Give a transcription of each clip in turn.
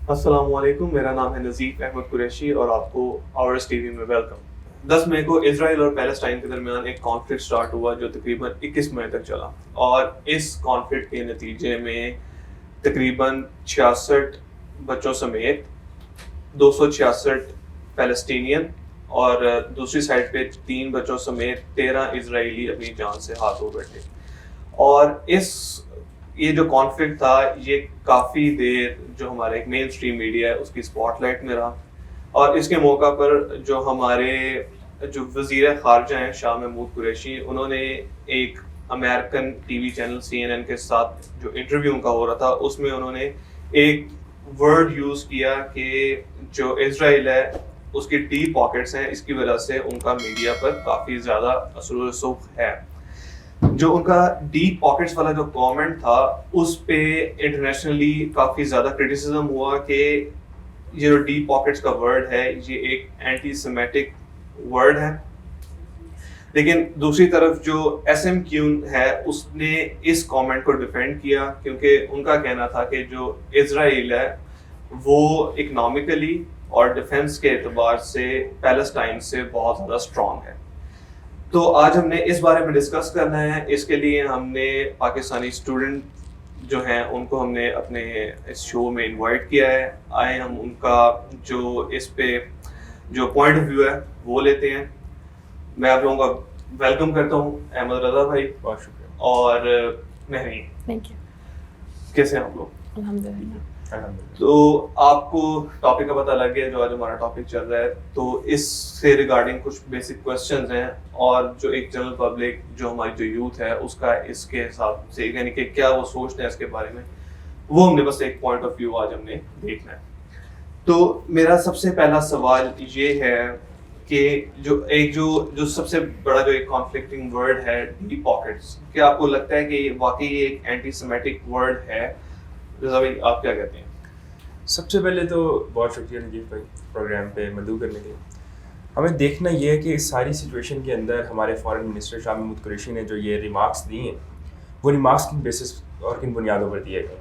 السلام علیکم، میرا نام ہے نظیف احمد قریشی اور آپ کو آورس ٹی وی میں ویلکم۔ 10 مئی کو اسرائیل اور پیلسٹائن کے درمیان ایک کانفلکٹ سٹارٹ ہوا جو تقریباً 21 مئی تک چلا، اور اس کانفلکٹ کے نتیجے میں تقریباً 66 بچوں سمیت 266 پیلسٹینین اور دوسری سائڈ پہ 3 بچوں سمیت 13 اسرائیلی اپنی جان سے ہاتھ دھو بیٹھے۔ اور یہ جو کانفلکٹ تھا یہ کافی دیر جو ہمارا ایک مین اسٹریم میڈیا ہے اس کی اسپاٹ لائٹ میں رہا، اور اس کے موقع پر جو ہمارے جو وزیر خارجہ ہیں شاہ محمود قریشی، انہوں نے ایک American T V channel CNN کے ساتھ جو انٹرویو ان کا ہو رہا تھا اس میں انہوں نے ایک ورڈ یوز کیا کہ جو اسرائیل ہے اس کی ڈیپ پاکٹس ہیں، اس کی وجہ سے ان کا میڈیا پر کافی زیادہ اثر و رسوخ ہے۔ جو ان کا ڈیپ پاکٹس والا جو کامنٹ تھا اس پہ انٹرنیشنلی کافی زیادہ کرٹیسزم ہوا کہ یہ جو ڈیپ پاکٹس کا ورڈ ہے یہ ایک اینٹی سیمیٹک ورڈ ہے، لیکن دوسری طرف جو SMQ ہے اس نے اس کامنٹ کو ڈیفینڈ کیا، کیونکہ ان کا کہنا تھا کہ جو اسرائیل ہے وہ اکنامکلی اور ڈیفنس کے اعتبار سے پیلسٹائن سے بہت زیادہ اسٹرانگ ہے۔ تو آج ہم نے اس بارے میں ڈسکس کرنا ہے۔ اس کے لیے ہم نے پاکستانی اسٹوڈنٹ جو ہیں ان کو ہم نے اپنے اس شو میں انوائٹ کیا ہے۔ آئے ہم ان کا جو اس پہ جو پوائنٹ آف ویو ہے وہ لیتے ہیں۔ میں آپ لوگوں کا ویلکم کرتا ہوں، احمد رضا بھائی، بہت شکریہ اور مہرین۔ Thank you. کیسے ہیں آپ لوگ؟ الحمد للہ۔ تو آپ کو ٹاپک کا پتہ لگ گیا جو آج ہمارا ٹاپک چل رہا ہے، تو اس سے ریگارڈنگ کچھ بیسک کوسچنز ہیں، اور جو ایک جنرل پبلک جو ہماری جو یوتھ ہے اس کا اس کے حساب سے یعنی کہ کیا وہ سوچتے ہیں اس کے بارے میں، وہ ہم نے بس ایک پوائنٹ آف ویو آج ہم نے دیکھنا ہے۔ تو میرا سب سے پہلا سوال یہ ہے کہ جو سب سے بڑا جو ایک کانفلکٹنگ ورڈ ہے ڈیپ پاکٹس، کیا آپ کو لگتا ہے کہ واقعی ایک اینٹی سیمیٹک ورڈ ہے؟ رضا بھائی آپ کیا کہتے ہیں؟ سب سے پہلے تو بہت شکریہ نجیب بھائی پروگرام پہ مدعو کرنے کے لیے۔ ہمیں دیکھنا یہ ہے کہ اس ساری سچویشن کے اندر ہمارے فارن منسٹر شاہ محمود قریشی نے جو یہ ریمارکس دیے ہیں وہ ریمارکس کن بیسس اور کن بنیادوں پر دیے گئے۔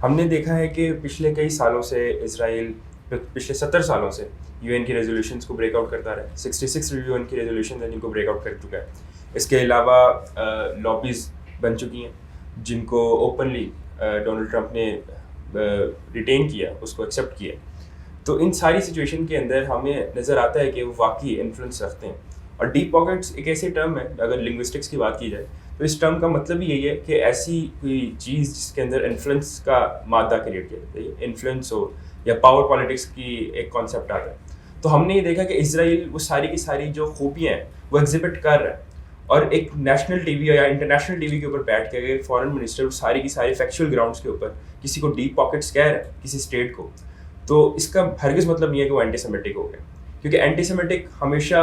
ہم نے دیکھا ہے کہ پچھلے کئی سالوں سے اسرائیل پچھلے 70 سالوں سے UN کی ریزولوشنس کو بریک آؤٹ کرتا رہا ہے۔ 66 UN کی ریزولوشنز ہیں جن کو بریک آؤٹ کر چکا ہے۔ اس کے علاوہ لابیز بن چکی ہیں جن کو اوپنلی ڈونلڈ ٹرمپ نے ریٹین کیا، اس کو ایکسیپٹ کیا۔ تو ان ساری سچویشن کے اندر ہمیں نظر آتا ہے کہ وہ واقعی انفلوئنس رکھتے ہیں۔ اور ڈیپ پاکٹس ایک ایسی ٹرم ہے، اگر لنگوسٹکس کی بات کی جائے تو اس ٹرم کا مطلب ہی یہی ہے کہ ایسی کوئی چیز جس کے اندر انفلوئنس کا مادہ کریٹ کیا جاتا ہے، انفلوئنس ہو یا پاور پالیٹکس کی ایک کانسیپٹ آتا ہے۔ تو ہم نے یہ دیکھا کہ اسرائیل وہ ساری کی ساری جو خوبیاں ہیں وہ ایگزیبٹ کر رہا ہے، اور ایک نیشنل ٹی وی یا انٹرنیشنل ٹی وی کے اوپر بیٹھ کے اگر فارن منسٹر ساری کی ساری فیکچوئل گراؤنڈس کے اوپر کسی کو ڈیپ پاکٹس کہہ رہا ہے کسی اسٹیٹ کو، تو اس کا ہرگز مطلب نہیں ہے کہ وہ اینٹی سیمیٹک ہو گیا، کیونکہ اینٹی سیمیٹک ہمیشہ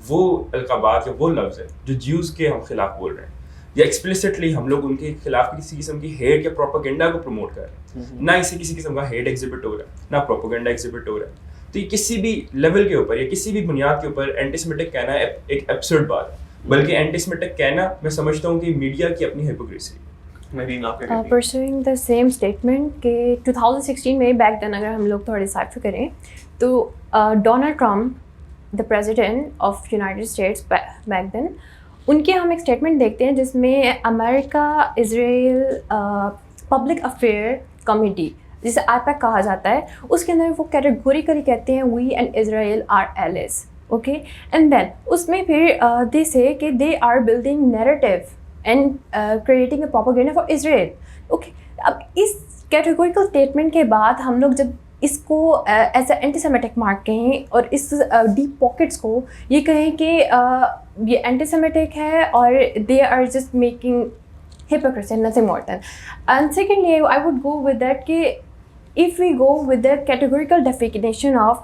وہ القابات یا وہ لفظ ہے جو جیوز کے ہم خلاف بول رہے ہیں، یا ایکسپلسٹلی ہم لوگ ان کے خلاف کسی قسم کی ہیٹ یا پروپیگنڈا کو پروموٹ کر رہے ہیں۔ نہ اسے کسی قسم کا ہیٹ ایگزیبٹ ہو رہا ہے، نہ پروپیگنڈا ایگزیبٹ ہو رہا ہے۔ تو یہ کسی بھی لیول کے اوپر یا کسی بھی بنیاد کے اوپر اینٹی سیمیٹک کہنا ایک ایبسرڈ بات ہے، بلکہ اینٹی سیمیٹک کہنا میں سمجھتا ہوں کہ میڈیا کی اپنی hypocrisy. Pursuing the same statement کہ 2016 میں بیک دین اگر ہم لوگ تھوڑا ڈسائفر کریں تو Donald Trump the president of United States back then, ان کے ہم ایک اسٹیٹمنٹ دیکھتے ہیں جس میں امریکہ اسرائیل پبلک افیئر کمیٹی جسے IPAC کہا جاتا ہے، اس کے اندر وہ کیٹیگوریکلی کہتے ہیں we and Israel are allies, okay, and then اس میں پھر دے سے کہ they are building narrative and creating a propaganda for Israel, okay. اب اس کیٹیگوریکل اسٹیٹمنٹ کے بعد ہم لوگ جب اس کو as a antisemitic mark کہیں اور اس ڈیپ پاکٹس کو یہ کہیں کہ یہ اینٹی سیمیٹک ہے اور they are just making hypocrisy, nothing more than. And secondly, I would go with that کہ if we go with the categorical definition of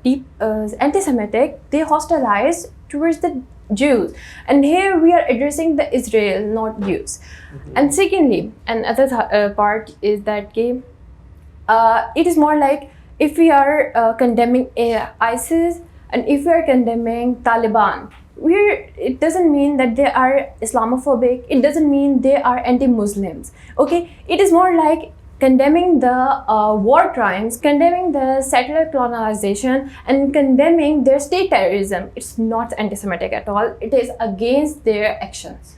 deep anti-Semitic, they hostilize towards the Jews. And here we are addressing the Israel, not Jews. And secondly, another part is that it is more like if we are condemning ISIS and if we are condemning Taliban, it doesn't mean that they are Islamophobic, it doesn't mean they are anti-Muslims, okay? It is more like condemning the war crimes, condemning the settler colonization, and condemning their state terrorism. It's not anti-Semitic at all. It is against their actions.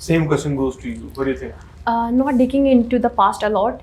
Same question goes to you. What do you think? Not digging into the past a lot,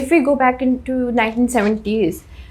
if we go back into 1970s,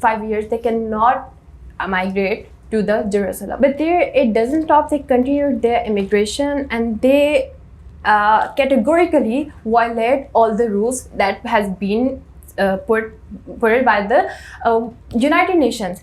5 years they cannot migrate to the Jerusalem. But there it doesn't stop. They continue their immigration and they categorically violate all the rules that has been put by the United Nations.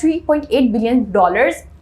$3.8 billion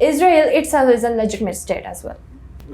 Israel itself is a legitimate state as well.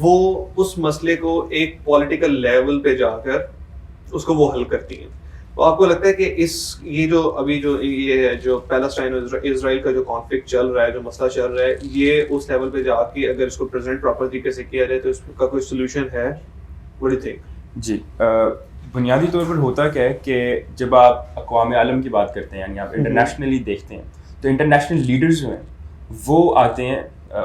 وہ اس مسئلے کو ایک political level پہ جا کر اس کو وہ حل کرتی ہیں. تو آپ کو لگتا ہے کہ یہ جو ابھی جو پیلسٹائن اور اسرائیل کا جو کانفلکٹ چل رہا ہے, جو مسئلہ چل رہا ہے, یہ اس لیول پہ جا کے اگر اس کو پریزنٹ پراپر طریقے سے کیا جائے تو اس کا کوئی سولوشن ہے؟ What do you think? جی, بنیادی طور پر ہوتا کیا ہے کہ جب آپ اقوام عالم کی بات کرتے ہیں, یعنی آپ انٹرنیشنلی دیکھتے ہیں, تو انٹرنیشنل لیڈرز جو ہیں وہ آتے ہیں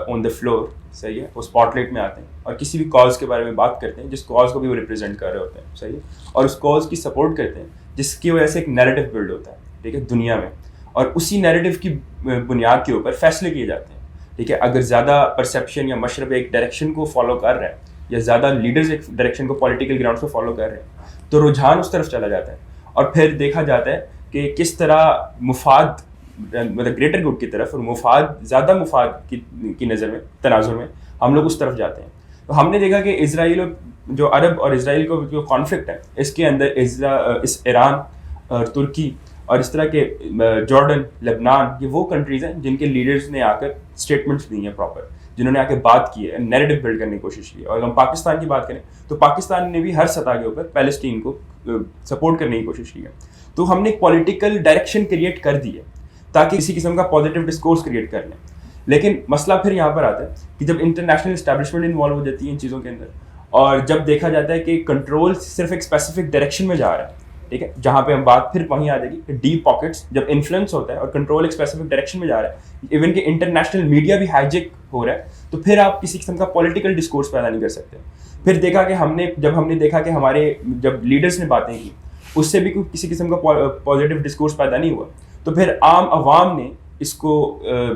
آن دا فلور, صحیح ہے, وہ اسپاٹ لائٹ میں آتے ہیں اور کسی بھی کاز کے بارے میں بات کرتے ہیں جس کاز کو بھی وہ ریپرزینٹ کر رہے ہوتے ہیں, صحیح ہے, اور اس کاز کی سپورٹ کرتے ہیں جس کی وجہ سے ایک نیریٹو بلڈ ہوتا ہے, ٹھیک ہے, دنیا میں, اور اسی نیریٹو کی بنیاد کے اوپر فیصلے کیے جاتے ہیں, ٹھیک ہے. اگر زیادہ پرسیپشن یا مشرب ایک ڈائریکشن کو فالو کر رہا ہے یا زیادہ لیڈرز ایک ڈائریکشن کو پولیٹیکل گراؤنڈس کو فالو کر رہے ہیں تو رجحان اس طرف چلا جاتا ہے, اور پھر دیکھا جاتا ہے کہ کس طرح مفاد, مطلب گریٹر گڈ کی طرف, اور مفاد, زیادہ مفاد کی نظر میں, تناظر میں ہم لوگ اس طرف جاتے ہیں. تو ہم نے دیکھا کہ اسرائیل, جو عرب اور اسرائیل کو جو کانفلکٹ ہے, اس کے اندر اس ایران اور ترکی اور اس طرح کے جارڈن, لبنان, یہ وہ کنٹریز ہیں جن کے لیڈرز نے آ کر اسٹیٹمنٹس دی ہیں پراپر, جنہوں نے آ کے بات کی ہے, نیریٹو بلڈ کرنے کی کوشش کی ہے. اور ہم پاکستان کی بات کریں تو پاکستان نے بھی ہر سطح کے اوپر پیلسٹین کو سپورٹ کرنے کی کوشش کی ہے. تو ہم نے ایک پولیٹیکل ڈائریکشن کریٹ کر دی ہے تاکہ کسی قسم کا پازیٹیو ڈسکورس کریٹ کر لیں. لیکن مسئلہ پھر یہاں پر آتا ہے کہ جب انٹرنیشنل اسٹیبلشمنٹ انوالو ہو جاتی ہے ان چیزوں کے اندر, اور جب دیکھا جاتا ہے کہ کنٹرول صرف ایک اسپیسیفک ڈائریکشن میں جا رہا ہے, ٹھیک ہے, جہاں پہ ہم بات پھر وہیں آ جائے گی کہ ڈیپ پاکٹس, جب انفلوئنس ہوتا ہے اور کنٹرول ایک اسپیسیفک ڈائریکشن میں جا رہا ہے, ایون کہ انٹرنیشنل میڈیا بھی ہائیجیک ہو رہا ہے, تو پھر آپ کسی قسم کا پولیٹیکل ڈسکورس پیدا نہیں کر سکتے. پھر دیکھا کہ جب ہم نے دیکھا کہ ہمارے جب لیڈرس نے باتیں کی اس سے بھی کسی قسم کا پازیٹیو ڈسکورس پیدا نہیں ہوا, تو پھر عام عوام نے اس کو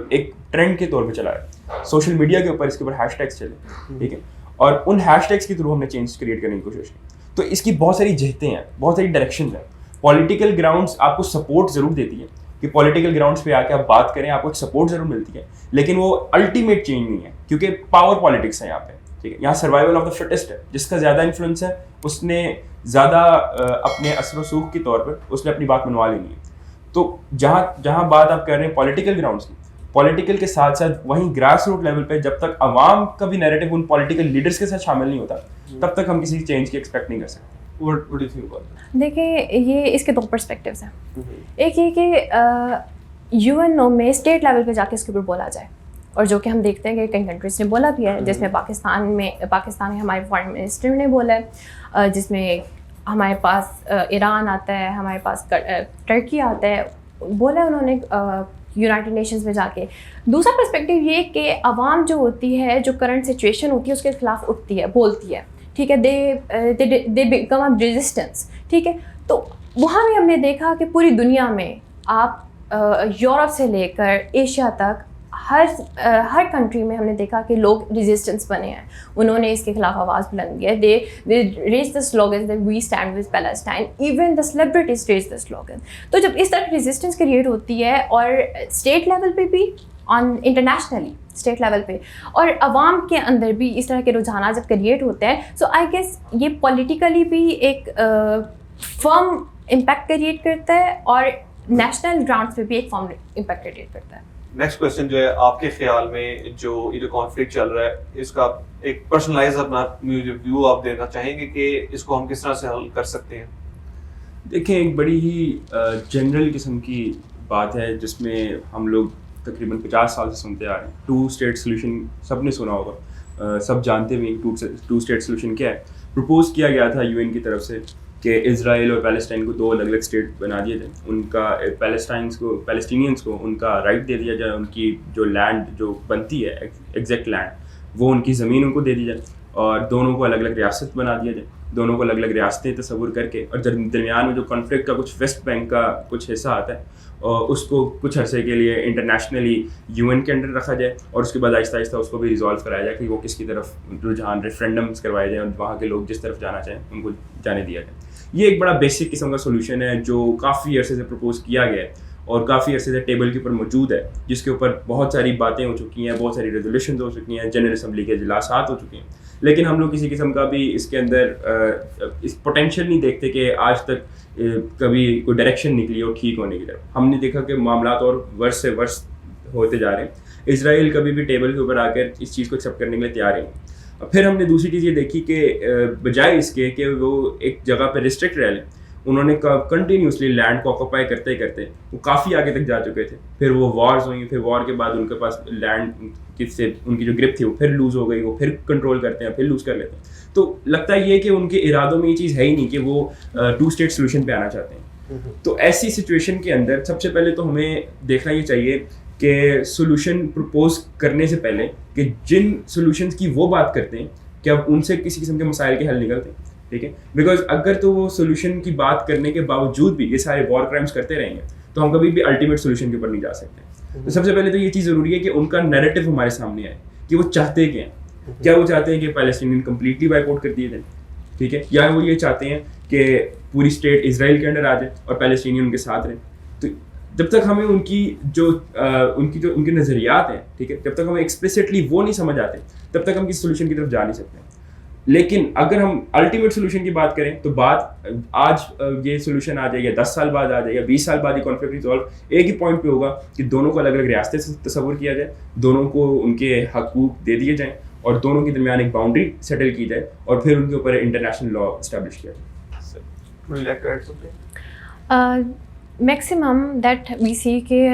ایک ٹرینڈ کے طور پہ چلایا, سوشل میڈیا کے اوپر اس کے اوپر ہیش ٹیگس چلے, ٹھیک ہے, اور ان ہیش ٹیگس کے تھرو ہم نے چینج کریٹ کرنے کی کوشش کی. تو اس کی بہت ساری جہتیں ہیں, بہت ساری ڈائریکشنز ہیں. پولیٹیکل گراؤنڈس آپ کو سپورٹ ضرور دیتی ہے کہ پولیٹیکل گراؤنڈس پہ آ کے آپ بات کریں, آپ کو ایک سپورٹ ضرور ملتی ہے, لیکن وہ الٹیمیٹ چینج نہیں ہے, کیونکہ پاور پالیٹکس ہے یہاں پہ, ٹھیک ہے. یہاں سروائیول آف دا فٹسٹ ہے, جس کا زیادہ انفلوئنس ہے اس نے زیادہ اپنے اثر و سوخ کے طور پر اس نے اپنی بات منوا لینی ہے. تو جہاں بات آپ کر رہے ہیں پولیٹیکل گراؤنڈس کی, پولیٹیکل کے ساتھ ساتھ وہیں گراس روٹ لیول پہ جب تک عوام کا بھی نیریٹو ان پولیٹیکل لیڈرس کے ساتھ شامل نہیں ہوتا تب تک ہم کسی چینج کی ایکسپیکٹ نہیں کر سکتے. دیکھیں, یہ اس کے دو پرسپیکٹیوز ہیں. ایک یہ کہ یو این او میں اسٹیٹ لیول پہ جا کے اس کے اوپر بولا جائے, اور جو کہ ہم دیکھتے ہیں کہ کئی کنٹریز نے بولا بھی ہے, جس میں پاکستان ہمارے فارن منسٹر نے بولا ہے, جس میں ہمارے پاس ایران آتا ہے, ہمارے پاس ٹرکی آتا ہے, بولا ہے انہوں نے یونائٹڈ نیشنز میں جا کے. دوسرا پرسپیکٹیو یہ کہ عوام جو ہوتی ہے, جو کرنٹ سچویشن ہوتی ہے اس کے خلاف اٹھتی ہے, بولتی ہے, ٹھیک ہے, دے بیکم اے ریزسٹنس, ٹھیک ہے. تو وہاں بھی ہم نے دیکھا کہ پوری دنیا میں آپ یورپ سے لے کر ایشیا تک ہر کنٹری میں ہم نے دیکھا کہ لوگ ریزسٹنس بنے ہیں, انہوں نے اس کے خلاف آواز بلند کی ہے. They raise the slogan that we stand with Palestine, even the celebrities raise the slogan. تو جب اس طرح ریزسٹنس کریٹ ہوتی ہے, اور اسٹیٹ لیول پہ بھی, آن انٹرنیشنلی اسٹیٹ لیول پہ, اور عوام کے اندر بھی اس طرح کے رجحانات جب کریٹ ہوتے ہیں, سو آئی گیس یہ پولیٹیکلی بھی ایک فرم امپیکٹ کریٹ کرتا ہے, اور نیشنل گراؤنڈس پہ بھی ایک فرم امپیکٹ کریٹ کرتا ہے. نیکسٹ کوسچن جو ہے, آپ کے خیال میں جو یہ کانفلکٹ چل رہا ہے, اس کا ایک پرسنلائز اپنا ویو آپ دینا چاہیں گے کہ اس کو ہم کس طرح سے حل کر سکتے ہیں؟ دیکھیں, ایک بڑی ہی جنرل قسم کی بات ہے جس میں ہم لوگ تقریباً 50 سال سے سنتے آ رہے ہیں. 2 اسٹیٹ سولوشن سب نے سنا ہوگا, سب جانتے بھی 2 اسٹیٹ سولوشن کیا ہے. پرپوز کیا گیا تھا یو این کی طرف سے کہ اسرائیل اور پیلسٹائن کو 2 الگ الگ اسٹیٹ بنا دیے جائیں, ان کا پیلسٹینینس کو ان کا رائٹ دے دیا جائے, ان کی جو لینڈ جو بنتی ہے ایگزیکٹ لینڈ وہ ان کی زمین ان کو دے دی جائے, اور دونوں کو الگ الگ ریاست بنا دیا جائے, دونوں کو الگ الگ ریاستیں تصور کر کے, اور درمیان میں جو کانفلکٹ کا کچھ ویسٹ بینک کا کچھ حصہ آتا ہے اور اس کو کچھ عرصے کے لیے انٹرنیشنلی یو این کے انڈر رکھا جائے, اور اس کے بعد آہستہ آہستہ اس کو بھی ریزالو کرایا جائے کہ وہ کس کی طرف رجحان, ریفرینڈمس کروائے جائیں, اور وہاں کے لوگ جس طرف جانا چاہیں ان کو جانے دیا جائے. یہ ایک بڑا بیسک قسم کا سولوشن ہے جو کافی عرصے سے پرپوز کیا گیا ہے اور کافی عرصے سے ٹیبل کے اوپر موجود ہے, جس کے اوپر بہت ساری باتیں ہو چکی ہیں, بہت ساری ریزولیشنز ہو چکی ہیں, جنرل اسمبلی کے اجلاسات ہو چکے ہیں, لیکن ہم لوگ کسی قسم کا بھی اس کے اندر اس پوٹینشیل نہیں دیکھتے کہ آج تک کبھی کوئی ڈائریکشن نکلی ہو ٹھیک ہونے کی طرف. ہم نے دیکھا کہ معاملات اور ورس سے ورس ہوتے جا رہے ہیں. اسرائیل کبھی بھی ٹیبل کے اوپر آ کر اس چیز کو ایکسیپٹ کرنے کے لیے تیار نہیں. پھر ہم نے دوسری چیز یہ دیکھی کہ بجائے اس کے کہ وہ ایک جگہ پہ ریسٹرکٹ رہ لیں, انہوں نے کنٹینیوسلی لینڈ کو آکوپائی کرتے کرتے وہ کافی آگے تک جا چکے تھے. پھر وہ وارز ہوئیں, پھر وار کے بعد ان کے پاس لینڈ کس سے ان کی جو گرپ تھی وہ پھر لوز ہو گئی, وہ پھر کنٹرول کرتے ہیں, پھر لوز کر لیتے ہیں. تو لگتا ہے یہ کہ ان کے ارادوں میں یہ چیز ہے ہی نہیں کہ وہ 2 اسٹیٹ سولوشن پہ آنا چاہتے ہیں. تو ایسی سچویشن کے اندر سب سے پہلے تو ہمیں دیکھنا یہ چاہیے کہ سولوشن پرپوز کرنے سے پہلے کہ جن سولوشنس کی وہ بات کرتے ہیں کہ اب ان سے کسی قسم کے مسائل کے حل نکلتے ہیں, ٹھیک ہے. بیکاز اگر تو وہ سولوشن کی بات کرنے کے باوجود بھی یہ سارے وار کرائمس کرتے رہیں گے تو ہم کبھی بھی الٹیمیٹ سولوشن کے اوپر نہیں جا سکتے. تو سب سے پہلے تو یہ چیز ضروری ہے کہ ان کا نیریٹو ہمارے سامنے آئے کہ وہ چاہتے کیا ہیں. کیا وہ چاہتے ہیں کہ پیلسٹینین کمپلیٹلی وائپ آؤٹ کر دیے جائیں, ٹھیک ہے, یا وہ یہ چاہتے ہیں کہ پوری اسٹیٹ اسرائیل کے انڈر آ جائے اور پیلسٹینین ان کے ساتھ رہیں. تو جب تک ہمیں ان کے نظریات ہیں, ٹھیک ہے, جب تک ہمیں ایکسپلیسٹلی وہ نہیں سمجھ آتے تب تک ہم کسی سولوشن کی طرف جا نہیں سکتے. لیکن اگر ہم الٹیمیٹ سولوشن کی بات کریں تو بات آج یہ سولوشن آ جائے یا 10 سال بعد آ جائے یا 20 سال بعد یہ کانفلکٹ ریزالو ایک ہی پوائنٹ پہ ہوگا کہ دونوں کو الگ الگ ریاستیں سے تصور کیا جائے, دونوں کو ان کے حقوق دے دیے جائیں اور دونوں کے درمیان ایک باؤنڈری سیٹل کی جائے اور پھر ان کے اوپر انٹرنیشنل لا اسٹیبلش کیا جائے. میکسیمم دیٹ وی سی کہ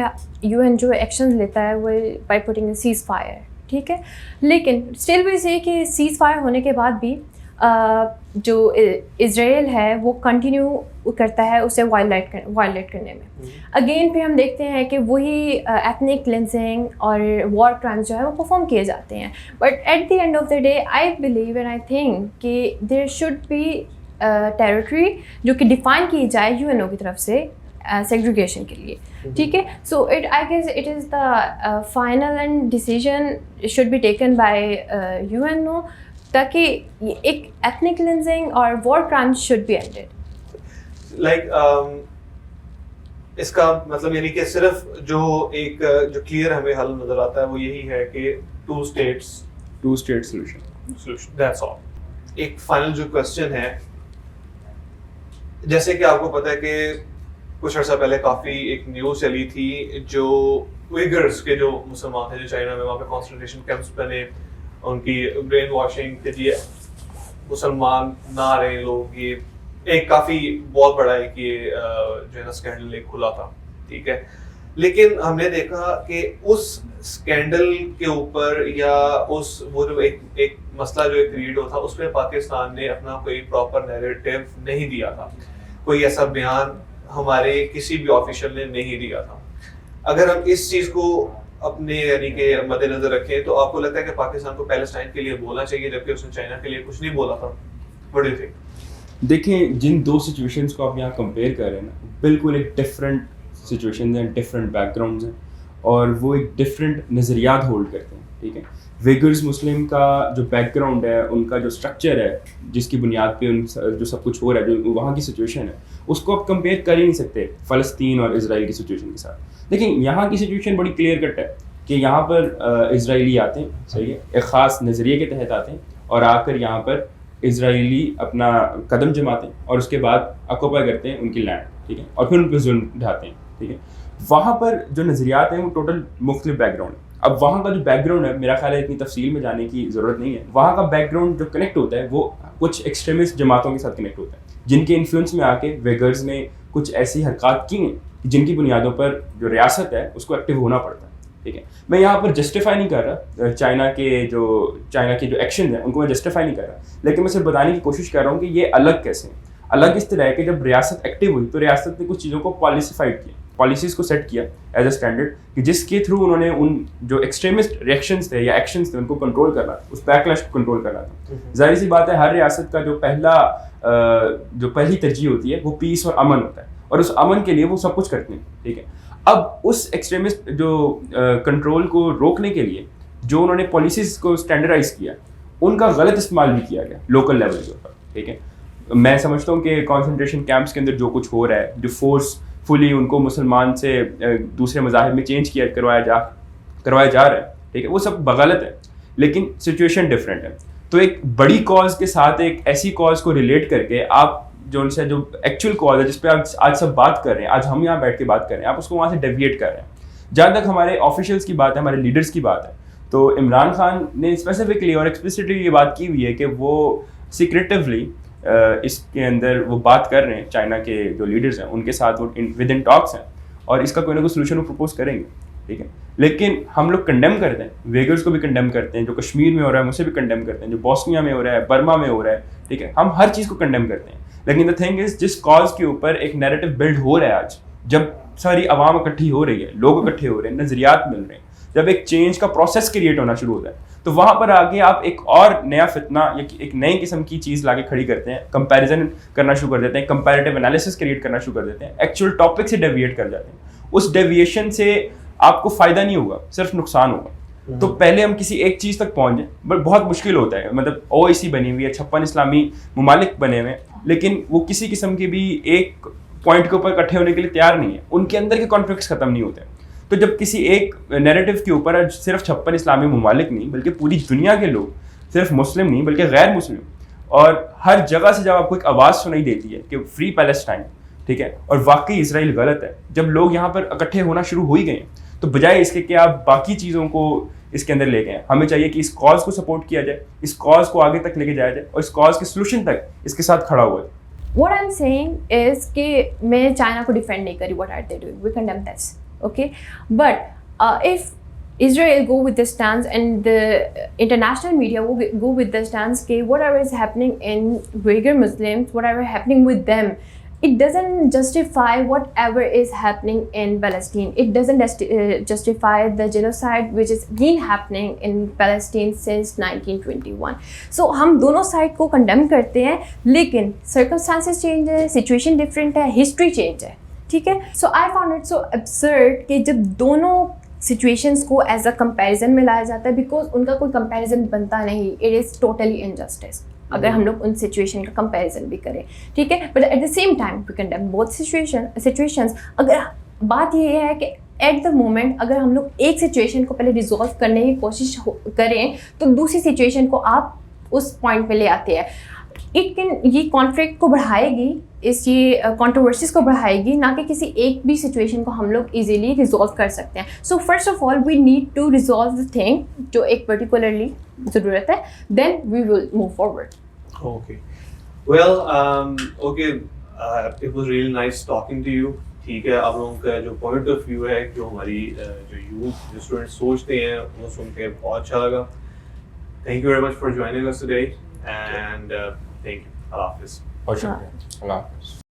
UN جو ایکشنز لیتا ہے وہ by putting a cease fire, ٹھیک ہے. لیکن اسٹل بھی سے کہ سیز فائر ہونے کے بعد بھی جو اسرائیل ہے وہ کنٹینیو کرتا ہے اسے وائلیٹ کرنے میں. اگین پھر ہم دیکھتے ہیں کہ وہی ایتھنک کلینزنگ اور وار کرائمز جو ہے وہ پرفارم کیے جاتے ہیں. But at the end of the day I believe and I think کہ دیر شوڈ بی ٹیریٹری جو کہ ڈیفائن کی جائے UNO کی طرف سے سیگریگیشن کے لیے, ٹھیک ہے. So I guess it is the final and decision should be taken by UNO تاکہ ایک ایتھنک کلینزنگ اور war crimes should be ended. Like اس کا مطلب یعنی کہ صرف جو کلیئر ہمیں حل نظر آتا ہے وہ یہی ہے کہ 2 اسٹیٹ سولوشن, دیٹس آل. ایک فائنل جو کوسچن ہے, جیسے کہ آپ کو پتہ ہے کہ کچھ عرصہ پہلے کافی ایک نیوز چلی تھی جو ویگرز کے جو مسلمان تھے جو چائنا میں وہاں پہ کانسنٹریشن کیمپس بنے, ان کی برین واشنگ کے لیے مسلمان نہ رہے لوگ, یہ ایک کافی بہت بڑا ایک یہ جو ہے نا اسکینڈل ایک کھلا تھا, ٹھیک ہے. لیکن ہم نے دیکھا کہ اس اسکینڈل کے اوپر یا اس وہ جو ایک مسئلہ جو کریٹ ہوا تھا اس پہ پاکستان نے اپنا کوئی پراپر نیریٹو نہیں دیا تھا, کوئی ایسا بیان ہمارے کسی بھی آفیشل نے نہیں دیا تھا. اگر ہم اس چیز کو اپنے یعنی کہ مد نظر رکھیں تو آپ کو لگتا ہے کہ پاکستان کو پیلسٹائن کے لیے بولنا چاہیے جبکہ اس نے چائنا کے لیے کچھ نہیں بولا تھا. What do you think? دیکھیں جن 2 سچویشنس کو آپ یہاں کمپیئر کر رہے ہیں نا, بالکل ایک ڈفرینٹ سچویشنز ہیں, ڈفرینٹ بیک گراؤنڈز ہیں اور وہ ایک ڈفرینٹ نظریات ہولڈ کرتے ہیں, ٹھیک ہے. ویگرز مسلم کا جو بیک گراؤنڈ ہے, ان کا جو اسٹرکچر ہے جس کی بنیاد پہ ان جو سب کچھ ہو رہا ہے, جو وہاں کی سچویشن ہے, اس کو آپ کمپیئر کر ہی نہیں سکتے فلسطین اور اسرائیل کی سچویشن کے ساتھ. لیکن یہاں کی سچویشن بڑی کلیئر کٹ ہے کہ یہاں پر اسرائیلی آتے ہیں, صحیح ہے, ایک خاص نظریے کے تحت آتے ہیں اور آ کر یہاں پر اسرائیلی اپنا قدم جماتے ہیں اور اس کے بعد آکوپائی کرتے ہیں ان کی لینڈ, ٹھیک ہے, اور پھر ان پہ ظلم ڈھاتے ہیں, ٹھیک ہے. وہاں پر جو نظریات ہیں وہ ٹوٹل مختلف بیک گراؤنڈ ہے. اب وہاں کا جو بیک گراؤنڈ ہے میرا خیال ہے اتنی تفصیل میں جانے کی ضرورت نہیں ہے. وہاں کا بیک گراؤنڈ جو کنیکٹ ہوتا ہے وہ کچھ ایکسٹریمسٹ جماعتوں کے ساتھ کنیکٹ ہوتا ہے جن کے انفلوئنس میں آ کے ویگرز نے کچھ ایسی حرکات کی ہیں جن کی بنیادوں پر جو ریاست ہے اس کو ایکٹیو ہونا پڑتا ہے, ٹھیک ہے. میں یہاں پر جسٹیفائی نہیں کر رہا چائنا کے جو ایکشن ہیں ان کو میں جسٹیفائی نہیں کر رہا, لیکن میں صرف بتانے کی کوشش کر رہا ہوں کہ یہ الگ کیسے ہیں. الگ اس طرح ہے کہ جب ریاست ایکٹیو ہوئی تو ریاست نے کچھ چیزوں کو پالیسیفائڈ کیا, پالیسیز کو سیٹ کیا ایز اے اسٹینڈرڈ کہ جس کے تھرو انہوں نے ان جو ایکسٹریمسٹ ریئیکشنز تھے یا ایکشنز تھے ان کو کنٹرول کرنا تھا, اس بیک لیش کو کنٹرول کرنا تھا. ظاہر سی بات ہے ہر ریاست کا جو پہلی ترجیح ہوتی ہے وہ پیس اور امن ہوتا ہے اور اس امن کے لیے وہ سب کچھ کرتے ہیں, ٹھیک ہے. اب اس ایکسٹریمسٹ جو کنٹرول کو روکنے کے لیے جو انہوں نے پالیسیز کو اسٹینڈرڈائز کیا ان کا غلط استعمال بھی کیا گیا لوکل لیول کے اوپر, ٹھیک ہے. میں سمجھتا ہوں کہ کانسنٹریشن کیمپس کے اندر جو کچھ ہو رہا ہے, جو فورس فلی ان کو مسلمان سے دوسرے مذاہب میں چینج کروایا جا رہا ہے, ٹھیک ہے, وہ سب بغلط ہے. لیکن سچویشن ڈفرینٹ ہے. تو ایک بڑی کاز کے ساتھ ایک ایسی کاز کو ریلیٹ کر کے آپ جو ان سے جو ایکچوئل کاز ہے جس پہ آپ آج سب بات کر رہے ہیں, آج ہم یہاں بیٹھ کے بات کر رہے ہیں, آپ اس کو وہاں سے ڈیویٹ کر رہے ہیں. جہاں تک ہمارے آفیشیلس کی بات ہے, ہمارے لیڈرس کی بات ہے, تو عمران خان نے اسپیسیفکلی اور ایکسپلسٹلی یہ بات کی ہوئی ہے کہ وہ سیکریٹیولی اس کے اندر وہ بات کر رہے ہیں چائنا کے جو لیڈرز ہیں ان کے ساتھ وہ ود ان ٹاکس ہیں اور اس کا کوئی نہ کوئی سلوشن وہ پروپوز کریں گے, ٹھیک ہے. لیکن ہم لوگ کنڈیم کرتے ہیں, ویگرز کو بھی کنڈیم کرتے ہیں, جو کشمیر میں ہو رہا ہے اسے بھی کنڈیم کرتے ہیں, جو بوسنیا میں ہو رہا ہے, برما میں ہو رہا ہے, ٹھیک ہے, ہم ہر چیز کو کنڈیم کرتے ہیں. لیکن دا تھنگ از جس کاز کے اوپر ایک نیریٹو بلڈ ہو رہا ہے آج, جب ساری عوام اکٹھی ہو رہی ہے, لوگ اکٹھے ہو رہے ہیں, نظریات مل رہے ہیں, جب ایک چینج کا پروسیس کریٹ ہونا شروع ہوتا ہے, تو وہاں پر آگے آپ ایک اور نیا فتنہ یا ایک نئی قسم کی چیز لا کے کھڑی کرتے ہیں, کمپیریزن کرنا شروع کر دیتے ہیں, کمپیریٹیو انالیسس کریٹ کرنا شروع کر دیتے ہیں, ایکچوئل ٹاپک سے ڈیویٹ کر جاتے ہیں. اس ڈیویشن سے آپ کو فائدہ نہیں ہوگا, صرف نقصان ہوگا. تو پہلے ہم کسی ایک چیز تک پہنچ جائیں, بٹ بہت مشکل ہوتا ہے. مطلب OIC بنی ہوئی ہے, 56 اسلامی ممالک بنے ہوئے ہیں, لیکن وہ کسی قسم کے بھی ایک پوائنٹ کے اوپر اکٹھے ہونے کے لیے تیار نہیں ہے, ان کے اندر کے کانفلکٹس ختم نہیں ہوتے. تو جب کسی ایک نیریٹو کے اوپر صرف 56 اسلامی ممالک نہیں بلکہ پوری دنیا کے لوگ, صرف مسلم نہیں بلکہ غیر مسلم, اور ہر جگہ سے جب آپ کو ایک آواز سنائی دیتی ہے کہ فری پیلسٹائن, ٹھیک ہے, اور واقعی اسرائیل غلط ہے, جب لوگ یہاں پر اکٹھے ہونا شروع ہو ہی گئے ہیں, تو بجائے اس کے کہ آپ باقی چیزوں کو اس کے اندر لے گئے ہیں, ہمیں چاہیے کہ اس کاز کو سپورٹ کیا جائے, اس کاز کو آگے تک لے کے جایا جائے, اور اس کاز کے سلوشن تک اس کے ساتھ کھڑا ہوا ہے. What I'm saying is کہ میں چائنا کو ڈیفینڈ نہیں کری, what are they doing, we condemn this, okay, but if Israel go with the stance and the international media will go with the stance کہ whatever is happening in Uyghur Muslims, whatever happening with them, it doesn't justify whatever is happening in Palestine. It doesn't justify the genocide which is been happening in Palestine since 1921. So ہم دونوں side کو condemn کرتے ہیں, لیکن circumstances change ہے, situation different ہے, history change ہے, ٹھیک ہے. So I found it so absurd کہ جب دونوں سچویشنس کو ایز اے کمپیریزن میں لایا جاتا ہے, بیکاز ان کا کوئی کمپیریزن بنتا نہیں, اٹ از ٹوٹلی انجسٹس اگر ہم لوگ ان سچویشن کا کمپیریزن بھی کریں, ٹھیک ہے. But at the same time we condemn both situations. اگر بات یہ ہے کہ ایٹ دا مومنٹ اگر ہم لوگ ایک سچویشن کو پہلے ریزالو کرنے کی کوشش کریں تو دوسری سچویشن کو آپ اس پوائنٹ پہ لے آتے ہیں. اٹ کین, یہ کانفلکٹ کو بڑھائے گی, اس یہ کانٹروورسیز کو بڑھائے گی, نہ کہ کسی ایک بھی سچویشن کو ہم لوگ ایزیلی ریزالو کر سکتے ہیں. So first of all we need to resolve the thing جو ایک پرٹیکولرلی ضرورت ہے, then we will move forward. Okay. Well, okay, it was really nice talking to you. ٹھیک ہے, آپ لوگوں کا جو پوائنٹ آف ویو ہے, جو ہماری جو یوتھ, جو اسٹوڈنٹ سوچتے ہیں, وہ سن کے بہت اچھا لگا. Thank you very much for joining us today, and thank you. اللہ حافظ. اور شکریہ. اللہ حافظ.